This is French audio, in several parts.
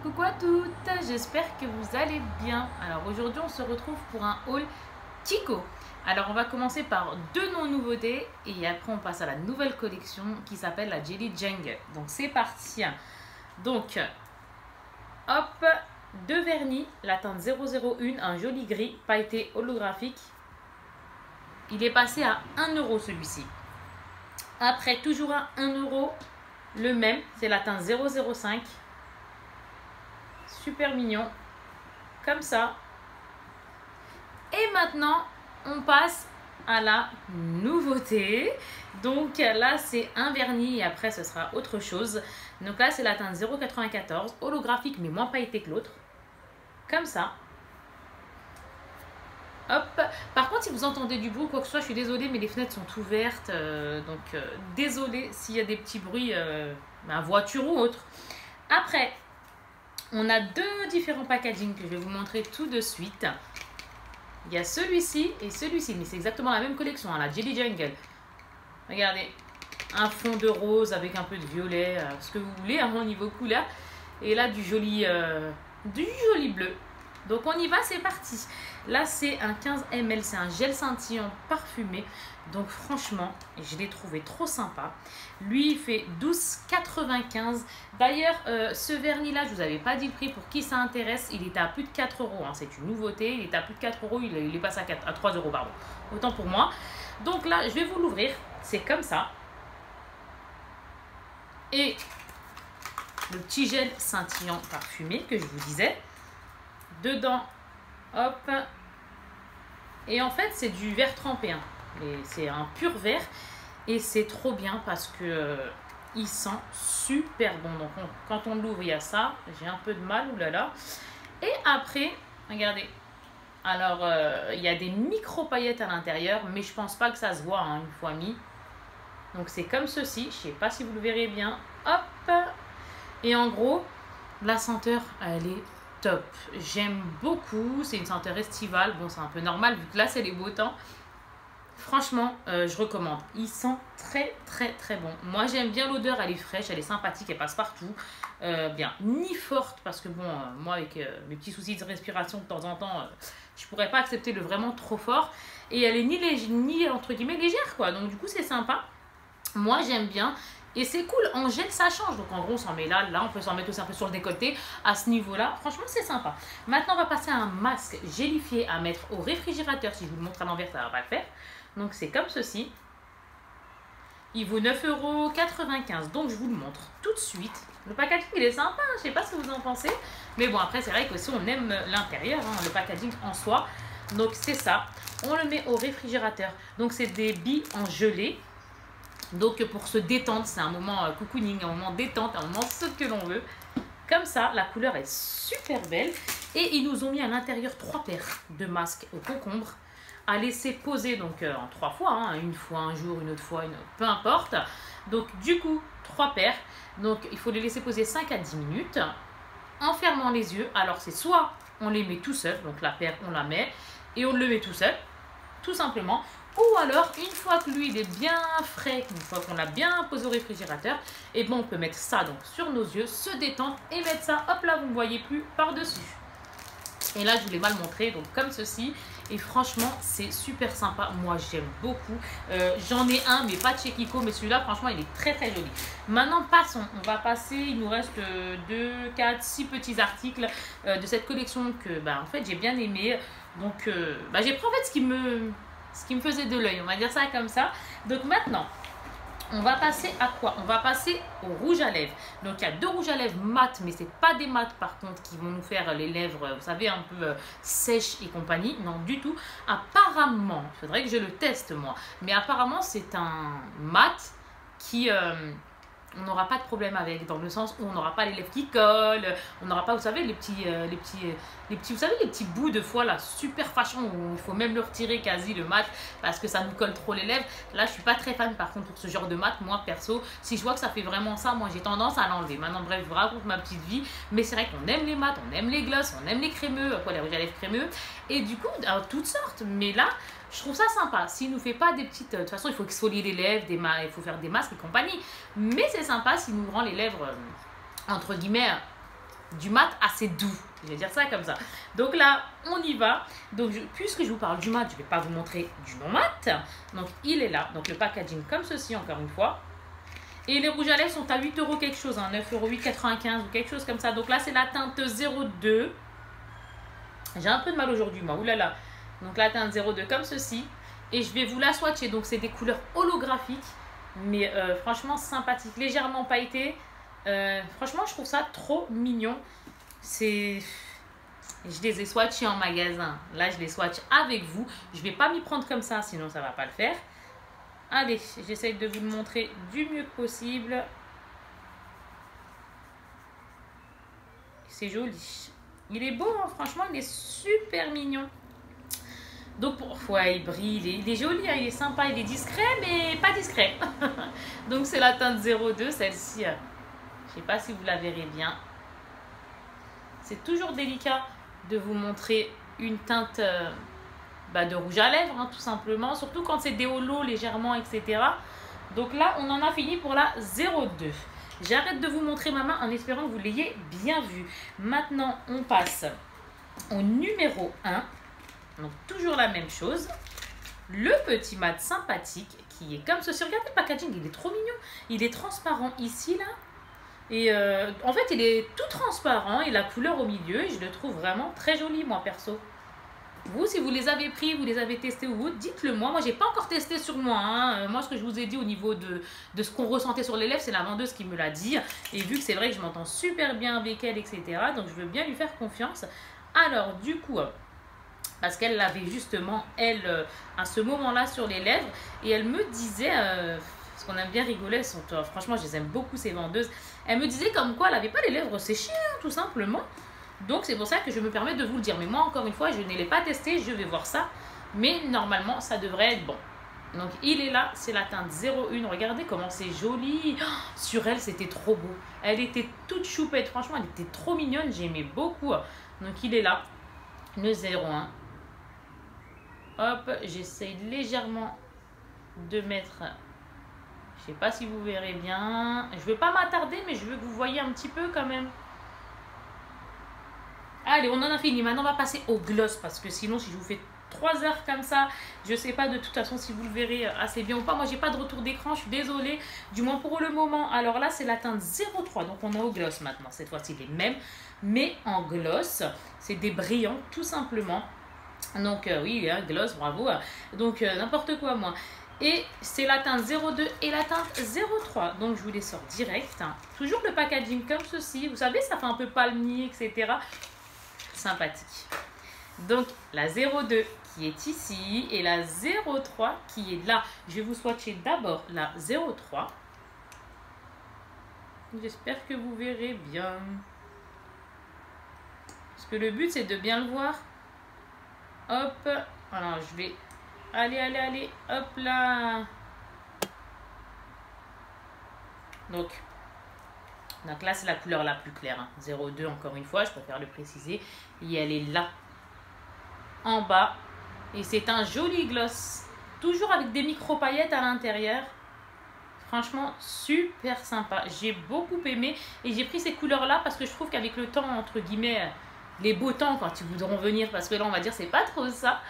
Coucou à toutes, j'espère que vous allez bien. Alors aujourd'hui on se retrouve pour un haul Kiko. Alors on va commencer par deux non-nouveautés et après on passe à la nouvelle collection qui s'appelle la Jelly Jungle. Donc c'est parti. Donc hop, deux vernis, la teinte 001, un joli gris pailleté holographique. Il est passé à 1 euro celui-ci. Après toujours à 1 euro, le même, c'est la teinte 005. Super mignon, comme ça. Et maintenant, on passe à la nouveauté. Donc là, c'est un vernis et après, ce sera autre chose. Donc là, c'est la teinte 094, holographique mais moins pailleté que l'autre. Comme ça. Hop. Par contre, si vous entendez du bruit ou quoi que ce soit, je suis désolée, mais les fenêtres sont ouvertes. Désolée s'il y a des petits bruits, ma voiture ou autre. Après, on a deux différents packaging que je vais vous montrer tout de suite. Il y a celui-ci et celui-ci, mais c'est exactement la même collection, hein, la Jelly Jungle. Regardez, un fond de rose avec un peu de violet, ce que vous voulez hein, au niveau couleur. Et là, du joli bleu. Donc on y va, c'est parti. Là, c'est un 15 ml, c'est un gel scintillant parfumé. Donc franchement, je l'ai trouvé trop sympa. Lui, il fait 12,95. D'ailleurs, ce vernis-là, je ne vous avais pas dit le prix pour qui ça intéresse. Il est à plus de 4 euros. Hein. C'est une nouveauté. Il est à plus de 4 euros. Il est passé à 3 euros, pardon. Autant pour moi. Donc là, je vais vous l'ouvrir. C'est comme ça. Et le petit gel scintillant parfumé que je vous disais. Dedans, hop. Et en fait, c'est du verre trempé. Hein. C'est un pur vert. Et c'est trop bien parce que il sent super bon. Donc quand on l'ouvre, il y a ça. J'ai un peu de mal, oulala. Et après, regardez. Alors, il y a des micro paillettes à l'intérieur. Mais je pense pas que ça se voit hein, une fois mis. Donc c'est comme ceci. Je sais pas si vous le verrez bien. Hop. Et en gros, la senteur, elle est top. J'aime beaucoup. C'est une senteur estivale. Bon, c'est un peu normal vu que là, c'est les beaux temps. Franchement, je recommande. Il sent très très très bon. Moi, j'aime bien l'odeur. Elle est fraîche, elle est sympathique, elle passe partout. Bien, ni forte parce que bon, moi avec mes petits soucis de respiration de temps en temps, je pourrais pas accepter le vraiment trop fort. Et elle est ni entre guillemets légère quoi. Donc du coup, c'est sympa. Moi, j'aime bien. Et c'est cool, en gel ça change, donc en gros on s'en met là, on peut s'en mettre aussi un peu sur le décolleté, à ce niveau là, franchement c'est sympa. Maintenant on va passer à un masque gélifié à mettre au réfrigérateur, si je vous le montre à l'envers ça va pas le faire. Donc c'est comme ceci, il vaut 9,95 €, donc je vous le montre tout de suite. Le packaging il est sympa, je sais pas ce que vous en pensez, mais bon après c'est vrai que si on aime l'intérieur, hein, le packaging en soi, donc c'est ça, on le met au réfrigérateur, donc c'est des billes en gelée. Donc pour se détendre, c'est un moment cocooning, un moment détente, un moment ce que l'on veut. Comme ça, la couleur est super belle. Et ils nous ont mis à l'intérieur 3 paires de masques au concombre à laisser poser donc en 3 fois. Hein, une fois un jour, une autre fois, peu importe. Donc du coup, 3 paires. Donc il faut les laisser poser 5 à 10 minutes en fermant les yeux. Alors c'est soit on les met tout seul, donc la paire on la met et on le met tout seul, tout simplement. Ou alors, une fois que l'huile est bien frais, une fois qu'on l'a bien posé au réfrigérateur, et bon, on peut mettre ça donc sur nos yeux, se détendre et mettre ça, hop là, vous ne voyez plus par-dessus. Et là, je vous l'ai mal montré, donc comme ceci. Et franchement, c'est super sympa. Moi, j'aime beaucoup. J'en ai un, mais pas de chez Kiko. Mais celui-là, franchement, il est très, très joli. Maintenant, passons. On va passer. Il nous reste 2, 4, 6 petits articles de cette collection que, en fait, j'ai bien aimé. Donc, j'ai pris en fait ce qui me faisait de l'œil, on va dire ça comme ça. Donc maintenant, on va passer à quoi? On va passer au rouge à lèvres. Donc il y a 2 rouges à lèvres mat, mais c'est pas des mat par contre qui vont nous faire les lèvres, vous savez, un peu sèches et compagnie. Non, du tout. Apparemment, il faudrait que je le teste moi, mais apparemment c'est un mat qui... on n'aura pas de problème avec, dans le sens où on n'aura pas les lèvres qui collent, on n'aura pas, vous savez, les petits, vous savez, les petits bouts de fois là, super fâchants, où il faut même le retirer quasi le mat, parce que ça nous colle trop les lèvres. Là, je suis pas très fan par contre pour ce genre de mat, moi perso, si je vois que ça fait vraiment ça, moi j'ai tendance à l'enlever. Maintenant, bref, je vous raconte ma petite vie, mais c'est vrai qu'on aime les mats, on aime les gloss, on aime les crémeux, les rouges à lèvres crémeux, et du coup, toutes sortes, mais là, je trouve ça sympa. S'il nous fait pas des petites... De toute façon, il faut exfolier les lèvres, il faut faire des masques et compagnie. Mais c'est sympa s'il nous rend les lèvres, entre guillemets, du mat assez doux. Je vais dire ça comme ça. Donc là, on y va. Donc, puisque je vous parle du mat, je ne vais pas vous montrer du non-mat. Donc, il est là. Donc, le packaging comme ceci, encore une fois. Et les rouges à lèvres sont à 8 € quelque chose, hein, 9,8,95 € ou quelque chose comme ça. Donc là, c'est la teinte 02. J'ai un peu de mal aujourd'hui, moi. Oulala. Donc la teinte 02 comme ceci. Et je vais vous la swatcher. Donc, c'est des couleurs holographiques. Mais franchement, sympathique. Légèrement pailleté. Franchement, je trouve ça trop mignon. Je les ai swatchés en magasin. Là, je les swatch avec vous. Je vais pas m'y prendre comme ça, sinon ça va pas le faire. Allez, j'essaye de vous le montrer du mieux que possible. C'est joli. Il est beau, hein, franchement, il est super mignon. Donc, ouais, il brille, il est joli, hein, il est sympa, il est discret, mais pas discret. Donc, c'est la teinte 02, celle-ci. Je sais pas si vous la verrez bien. C'est toujours délicat de vous montrer une teinte de rouge à lèvres, hein, tout simplement. Surtout quand c'est des holos légèrement, etc. Donc là, on en a fini pour la 02. J'arrête de vous montrer ma main en espérant que vous l'ayez bien vue. Maintenant, on passe au numéro 1. Donc, toujours la même chose. Le petit mat sympathique qui est comme ceci. Regardez le packaging, il est trop mignon. Il est transparent ici, là. Et en fait, il est tout transparent et la couleur au milieu, je le trouve vraiment très joli, moi, perso. Vous, si vous les avez pris, vous les avez testés ou autre, dites-le moi. Moi, j'ai pas encore testé sur moi. Hein. Moi, ce que je vous ai dit au niveau de ce qu'on ressentait sur les lèvres, c'est la vendeuse qui me l'a dit. Et vu que c'est vrai que je m'entends super bien avec elle, etc., donc je veux bien lui faire confiance. Alors, du coup, parce qu'elle l'avait justement, elle, à ce moment-là sur les lèvres, et elle me disait... parce qu'on aime bien rigoler, franchement, je les aime beaucoup, ces vendeuses. Elle me disait comme quoi elle n'avait pas les lèvres séchées, hein, tout simplement. Donc, c'est pour ça que je me permets de vous le dire. Mais moi, encore une fois, je ne l'ai pas testé, je vais voir ça. Mais normalement, ça devrait être bon. Donc, il est là, c'est la teinte 01. Regardez comment c'est joli. Oh, sur elle, c'était trop beau. Elle était toute choupette. Franchement, elle était trop mignonne. J'aimais beaucoup. Donc, il est là, le 01. Hop, j'essaye légèrement de mettre... Je sais pas si vous verrez bien. Je ne vais pas m'attarder, mais je veux que vous voyez un petit peu quand même. Allez, on en a fini. Maintenant, on va passer au gloss. Parce que sinon, si je vous fais 3 heures comme ça, je ne sais pas de toute façon si vous le verrez assez bien ou pas. Moi, j'ai pas de retour d'écran. Je suis désolée. Du moins pour le moment. Alors là, c'est la teinte 03. Donc, on est au gloss maintenant. Cette fois-ci, les mêmes. Mais en gloss, c'est des brillants, tout simplement. Donc, oui, hein, gloss, bravo. Donc, n'importe quoi, moi. Et c'est la teinte 02 et la teinte 03. Donc, je vous les sors direct. Hein. Toujours le packaging comme ceci. Vous savez, ça fait un peu palmier, etc. Sympathique. Donc, la 02 qui est ici et la 03 qui est là. Je vais vous swatcher d'abord la 03. J'espère que vous verrez bien. Parce que le but, c'est de bien le voir. Hop. Alors, je vais... Allez, hop là. Donc là, c'est la couleur la plus claire. Hein. 02, encore une fois, je préfère le préciser. Et elle est là, en bas. Et c'est un joli gloss. Toujours avec des micro-paillettes à l'intérieur. Franchement, super sympa. J'ai beaucoup aimé. Et j'ai pris ces couleurs-là parce que je trouve qu'avec le temps, entre guillemets, les beaux temps, quand ils voudront venir, parce que là, on va dire, c'est pas trop ça.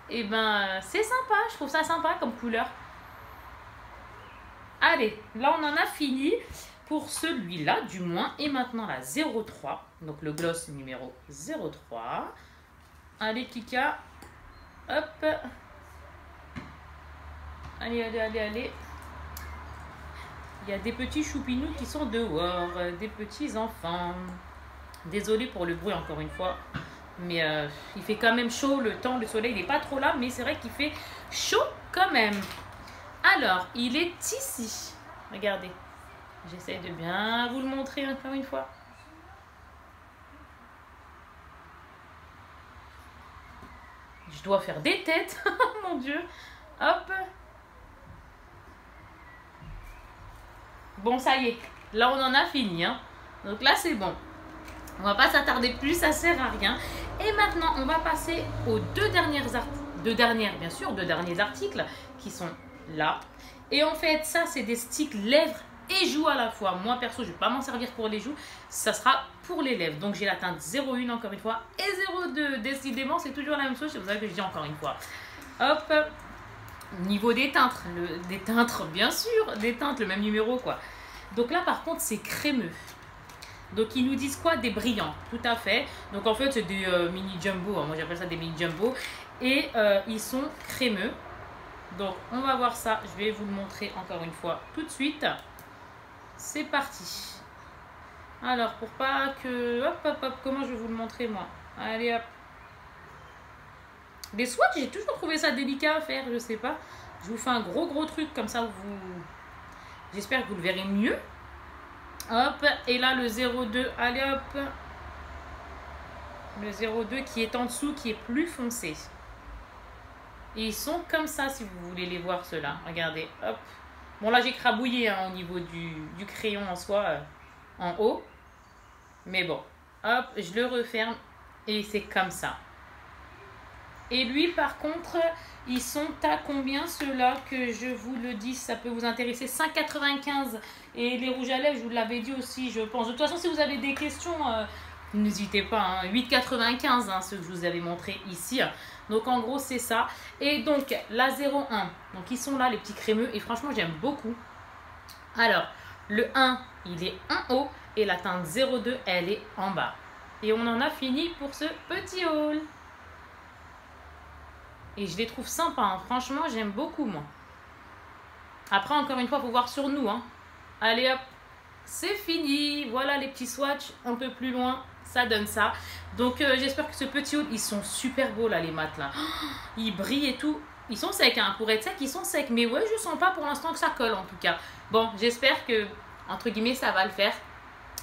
Et ben, c'est sympa. Je trouve ça sympa comme couleur. Allez, là, on en a fini pour celui-là, du moins. Et maintenant, la 03. Donc, le gloss numéro 03. Allez, Kika. Hop. Allez. Il y a des petits choupinous qui sont dehors. Des petits enfants. Désolée pour le bruit, encore une fois. Mais il fait quand même chaud, le temps, le soleil n'est pas trop là, mais c'est vrai qu'il fait chaud quand même. Alors, il est ici. Regardez. J'essaie de bien vous le montrer encore une fois. Je dois faire des têtes. Mon Dieu. Hop. Bon, ça y est. Là, on en a fini. Hein. Donc là, c'est bon. On va pas s'attarder plus, ça sert à rien. Et maintenant, on va passer aux deux derniers articles qui sont là. Et en fait, ça, c'est des sticks lèvres et joues à la fois. Moi perso, je ne vais pas m'en servir pour les joues, ça sera pour les lèvres. Donc j'ai la teinte 01 encore une fois et 02. Décidément, c'est toujours la même chose, c'est pour ça que je dis encore une fois. Hop, niveau des teintes, des teintes bien sûr, des teintes, le même numéro quoi. Donc là par contre c'est crémeux. Donc ils nous disent quoi? Des brillants, tout à fait. Donc en fait c'est des mini jumbo, hein. Moi j'appelle ça des mini jumbo. Et ils sont crémeux. Donc on va voir ça, je vais vous le montrer encore une fois tout de suite. C'est parti. Alors pour pas que... Hop hop hop, comment je vais vous le montrer moi? Allez hop. Les swatchs, j'ai toujours trouvé ça délicat à faire, je sais pas. Je vous fais un gros truc comme ça, j'espère que vous le verrez mieux. Hop, et là le 02, allez hop. Le 02 qui est en dessous, qui est plus foncé. Et ils sont comme ça si vous voulez les voir ceux-là. Regardez, hop. Bon là j'ai crabouillé hein, au niveau du crayon en soi, en haut. Mais bon, hop, je le referme et c'est comme ça. Et lui par contre, ils sont à combien ceux-là que je vous le dis, ça peut vous intéresser, 5,95. Et les rouges à lèvres, je vous l'avais dit aussi, je pense. De toute façon, si vous avez des questions, n'hésitez pas, hein, 8,95, hein, ceux que je vous avais montré ici. Donc en gros, c'est ça. Et donc, la 01, donc ils sont là, les petits crémeux, et franchement, j'aime beaucoup. Alors, le 1, il est en haut, et la teinte 02, elle est en bas. Et on en a fini pour ce petit haul. Et je les trouve sympas, hein. Franchement, j'aime beaucoup, moi. Après, encore une fois, il faut voir sur nous. Hein. Allez, hop, c'est fini. Voilà les petits swatchs un peu plus loin. Ça donne ça. Donc, j'espère que ce petit haul, ils sont super beaux, là, les mat, là. Ils brillent et tout. Ils sont secs, hein. Pour être secs, ils sont secs. Mais ouais, je sens pas pour l'instant que ça colle, en tout cas. Bon, j'espère que, entre guillemets, ça va le faire.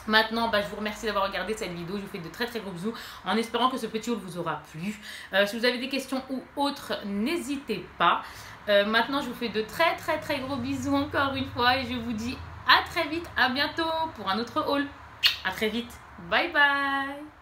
Maintenant, je vous remercie d'avoir regardé cette vidéo. Je vous fais de très gros bisous en espérant que ce petit haul vous aura plu. Si vous avez des questions ou autres, n'hésitez pas. Maintenant, je vous fais de très gros bisous encore une fois et je vous dis à très vite, à bientôt pour un autre haul. À très vite. Bye bye.